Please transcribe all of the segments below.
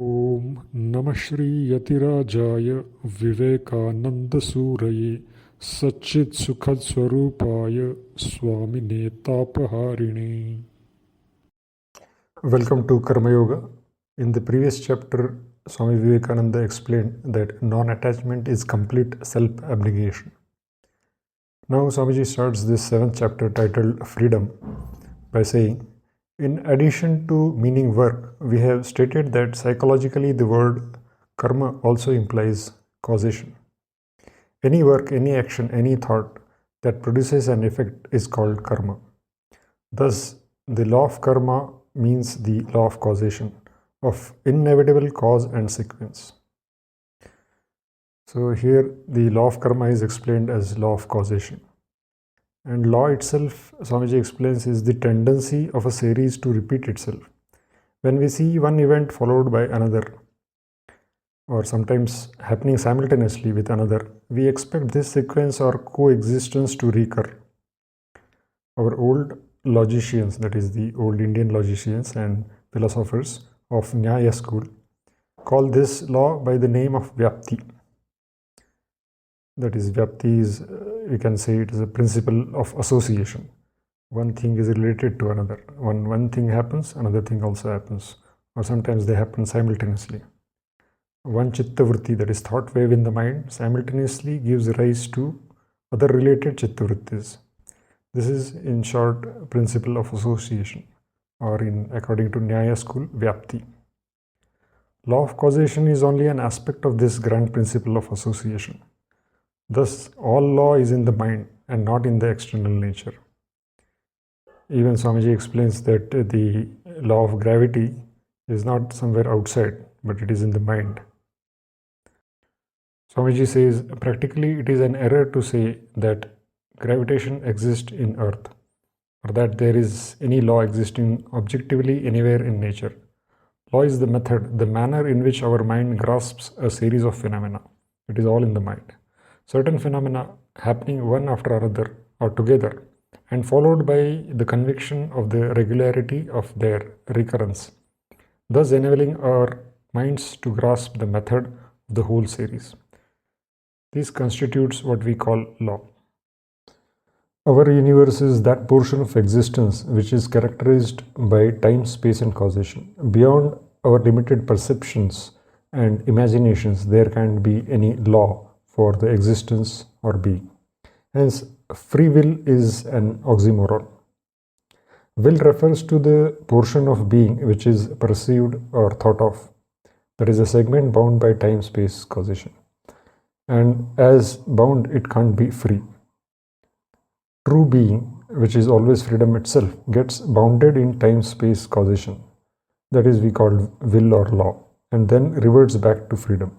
ॐ नमः Shri यतिराजाय विवेकानन्दसूरये सच्चित्सुखस्वरूपाय स्वामिने तापहारिणे. Welcome to Karma Yoga. In the previous chapter, Swami Vivekananda explained that non-attachment is complete self-abnegation. Now Swamiji starts this 7th chapter titled Freedom by saying, in addition to meaning work, we have stated that psychologically the word karma also implies causation. Any work, any action, any thought that produces an effect is called karma. Thus, the law of karma means the law of causation, of inevitable cause and sequence. So here the law of karma is explained as law of causation. And law itself, Swamiji explains, is the tendency of a series to repeat itself. When we see one event followed by another, or sometimes happening simultaneously with another, we expect this sequence or coexistence to recur. Our old logicians, that is the old Indian logicians and philosophers of Jnana school, call this law by the name of Bhakti. That is, Bhakti is, you can say it is a principle of association. One thing is related to another. One thing happens, another thing also happens. Or sometimes they happen simultaneously. One chitta vritti, that is thought wave in the mind, simultaneously gives rise to other related chitta vrittis. This is, in short, principle of association, or according to Nyaya school, Vyapti. Law of causation is only an aspect of this grand principle of association. Thus, all law is in the mind and not in the external nature. Even Swamiji explains that the law of gravity is not somewhere outside, but it is in the mind. Swamiji says, practically it is an error to say that gravitation exists in earth, or that there is any law existing objectively anywhere in nature. Law is the method, the manner in which our mind grasps a series of phenomena. It is all in the mind. Certain phenomena happening one after another or together and followed by the conviction of the regularity of their recurrence, thus enabling our minds to grasp the method of the whole series. This constitutes what we call law. Our universe is that portion of existence which is characterized by time, space and causation. Beyond our limited perceptions and imaginations, there can't be any law for the existence or being. Hence, free will is an oxymoron. Will refers to the portion of being which is perceived or thought of. That is a segment bound by time, space, causation. And as bound, it can't be free. True being, which is always freedom itself, gets bounded in time, space, causation. That is, we call will or law, and then reverts back to freedom.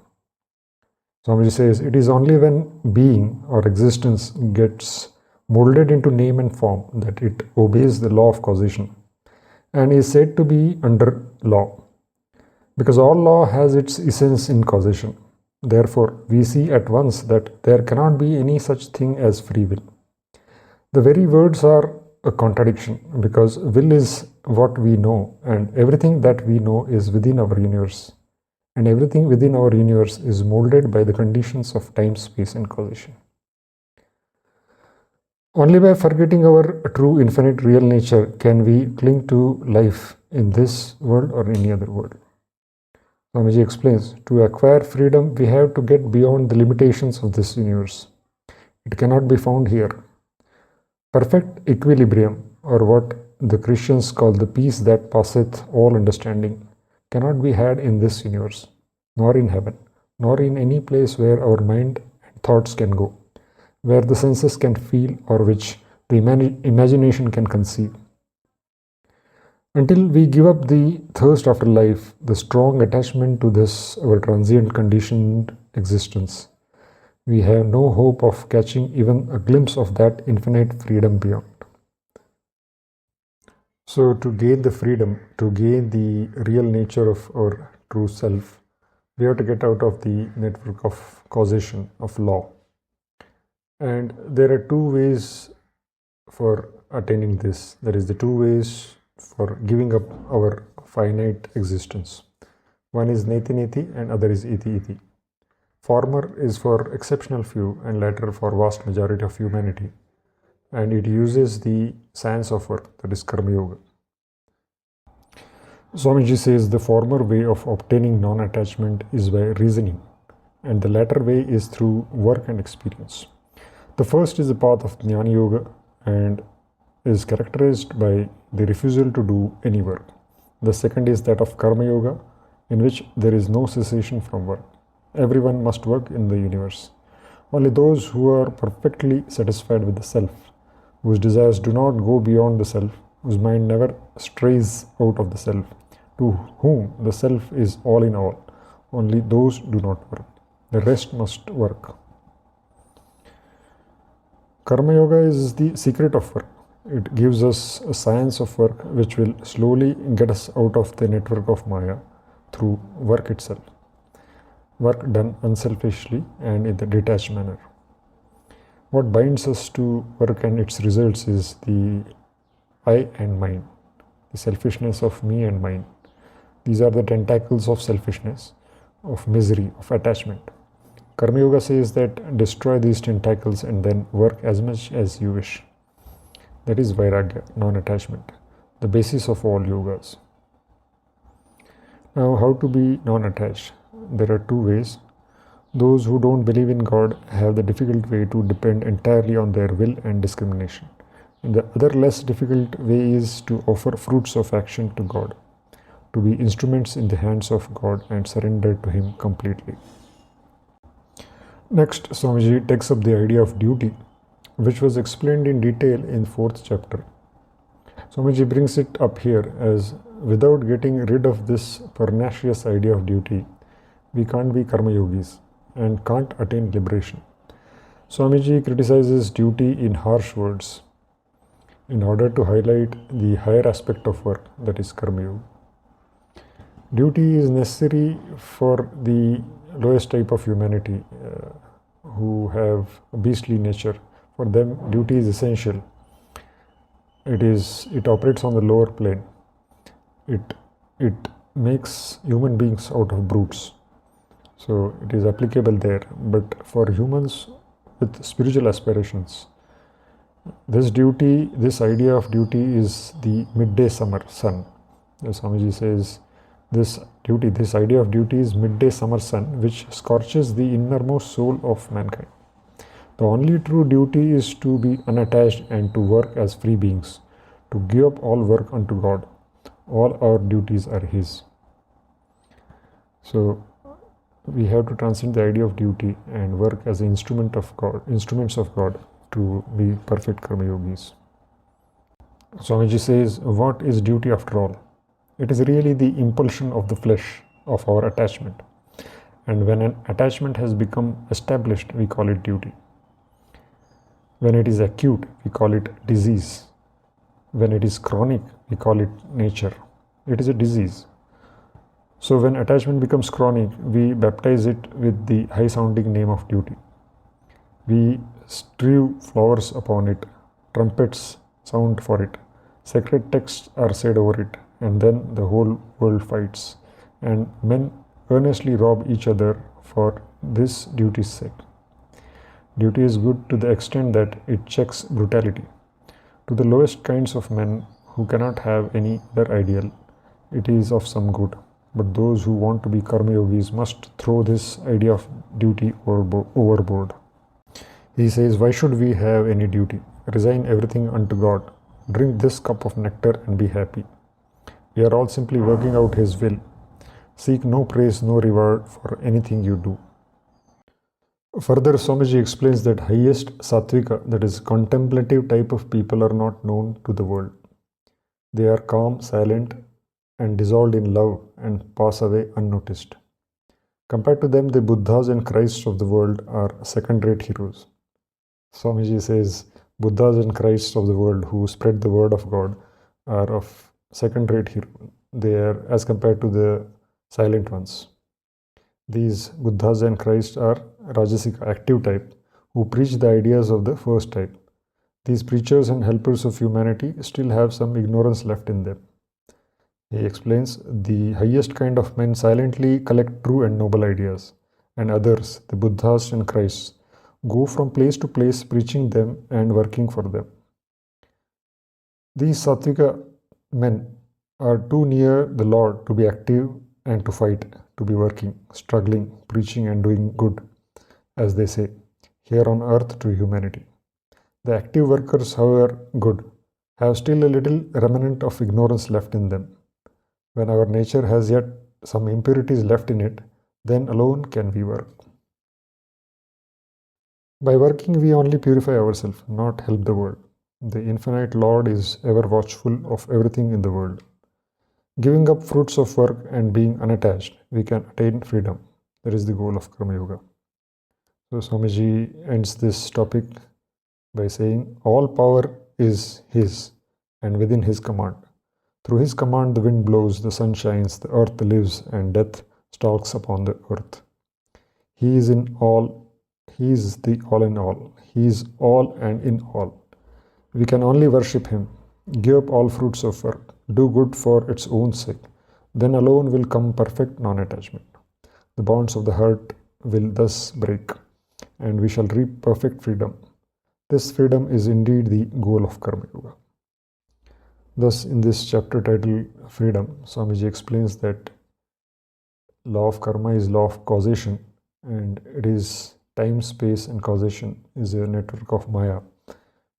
Swamiji says, it is only when being or existence gets molded into name and form that it obeys the law of causation and is said to be under law. Because all law has its essence in causation. Therefore, we see at once that there cannot be any such thing as free will. The very words are a contradiction, because will is what we know and everything that we know is within our universe. And everything within our universe is molded by the conditions of time, space and causation. Only by forgetting our true infinite real nature can we cling to life in this world or any other world. Swamiji explains, to acquire freedom, we have to get beyond the limitations of this universe. It cannot be found here. Perfect equilibrium, or what the Christians call the peace that passeth all understanding, cannot be had in this universe, nor in heaven, nor in any place where our mind and thoughts can go, where the senses can feel or which the imagination can conceive. Until we give up the thirst after life, the strong attachment to this our transient conditioned existence, we have no hope of catching even a glimpse of that infinite freedom beyond. So to gain the freedom, to gain the real nature of our true self, we have to get out of the network of causation, of law. And there are two ways for attaining this. There is the two ways for giving up our finite existence. One is neti neti and other is iti iti. Former is for exceptional few and latter for vast majority of humanity. And it uses the science of work, that is karma yoga. Swamiji says the former way of obtaining non-attachment is by reasoning, and the latter way is through work and experience. The first is the path of Jnana Yoga and is characterized by the refusal to do any work. The second is that of Karma Yoga, in which there is no cessation from work. Everyone must work in the universe. Only those who are perfectly satisfied with the self, whose desires do not go beyond the self, whose mind never strays out of the self, to whom the self is all in all, only those do not work. The rest must work. Karma Yoga is the secret of work. It gives us a science of work which will slowly get us out of the network of Maya through work itself. Work done unselfishly and in the detached manner. What binds us to work and its results is the I and mine, the selfishness of me and mine. These are the tentacles of selfishness, of misery, of attachment. Karma Yoga says that destroy these tentacles and then work as much as you wish. That is Vairagya, non-attachment, the basis of all yogas. Now, how to be non-attached? There are two ways. Those who don't believe in God have the difficult way to depend entirely on their will and discrimination. And the other less difficult way is to offer fruits of action to God, to be instruments in the hands of God and surrender to Him completely. Next, Swamiji takes up the idea of duty, which was explained in detail in 4th chapter. Swamiji brings it up here as without getting rid of this pernicious idea of duty, we can't be karma-yogis and can't attain liberation. Swamiji criticizes duty in harsh words in order to highlight the higher aspect of work, that is karma-yoga. Duty is necessary for the lowest type of humanity who have a beastly nature. For them, duty is essential. It operates on the lower plane. It makes human beings out of brutes. So it is applicable there. But for humans with spiritual aspirations, this idea of duty is the midday summer sun. As Swamiji says, this idea of duty is midday summer sun, which scorches the innermost soul of mankind. The only true duty is to be unattached and to work as free beings, to give up all work unto God. All our duties are His. So we have to transcend the idea of duty and work as an instruments of God to be perfect karma yogis. Swamiji says, what is duty after all? It is really the impulsion of the flesh, of our attachment. And when an attachment has become established, we call it duty. When it is acute, we call it disease. When it is chronic, we call it nature. It is a disease. So when attachment becomes chronic, we baptize it with the high-sounding name of duty. We strew flowers upon it, trumpets sound for it, sacred texts are said over it, and then the whole world fights, and men earnestly rob each other for this duty's sake. Duty is good to the extent that it checks brutality. To the lowest kinds of men who cannot have any other ideal, it is of some good. But those who want to be karma-yogis must throw this idea of duty overboard. He says, why should we have any duty? Resign everything unto God. Drink this cup of nectar and be happy. We are all simply working out His will. Seek no praise, no reward for anything you do. Further, Swamiji explains that highest sattvika, that is contemplative type of people, are not known to the world. They are calm, silent, and dissolved in love and pass away unnoticed. Compared to them, the Buddhas and Christs of the world are second-rate heroes. Swamiji says, Buddhas and Christs of the world who spread the word of God are of second-rate hero. They are as compared to the silent ones. These Buddhas and Christ are Rajasika, active type, who preach the ideas of the first type. These preachers and helpers of humanity still have some ignorance left in them. He explains the highest kind of men silently collect true and noble ideas, and others, the Buddhas and Christs, go from place to place preaching them and working for them. These Sattvika men are too near the Lord to be active and to fight, to be working, struggling, preaching, and doing good, as they say, here on earth to humanity. The active workers, however good, have still a little remnant of ignorance left in them. When our nature has yet some impurities left in it, then alone can we work. By working, we only purify ourselves, not help the world. The infinite Lord is ever watchful of everything in the world. Giving up fruits of work and being unattached, we can attain freedom. That is the goal of Karma Yoga. So Swamiji ends this topic by saying, all power is His and within His command. Through His command the wind blows, the sun shines, the earth lives, and death stalks upon the earth. He is in all, He is the all in all. He is all and in all. We can only worship Him, give up all fruits of work, do good for its own sake. Then alone will come perfect non-attachment. The bonds of the heart will thus break, and we shall reap perfect freedom. This freedom is indeed the goal of Karma Yoga. Thus, in this chapter titled Freedom, Swamiji explains that law of karma is law of causation, and it is time, space, and causation is a network of Maya.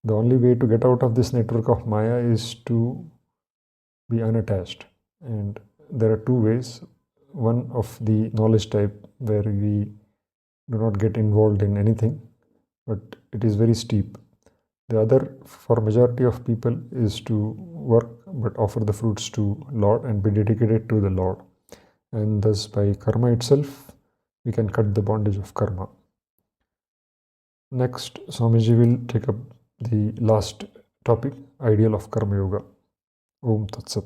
The only way to get out of this network of Maya is to be unattached. And there are two ways. One of the knowledge type where we do not get involved in anything, but it is very steep. The other, for majority of people, is to work but offer the fruits to Lord and be dedicated to the Lord. And thus by karma itself, we can cut the bondage of karma. Next, Swamiji will take up the last topic, ideal of Karma Yoga. Om Tat Sat.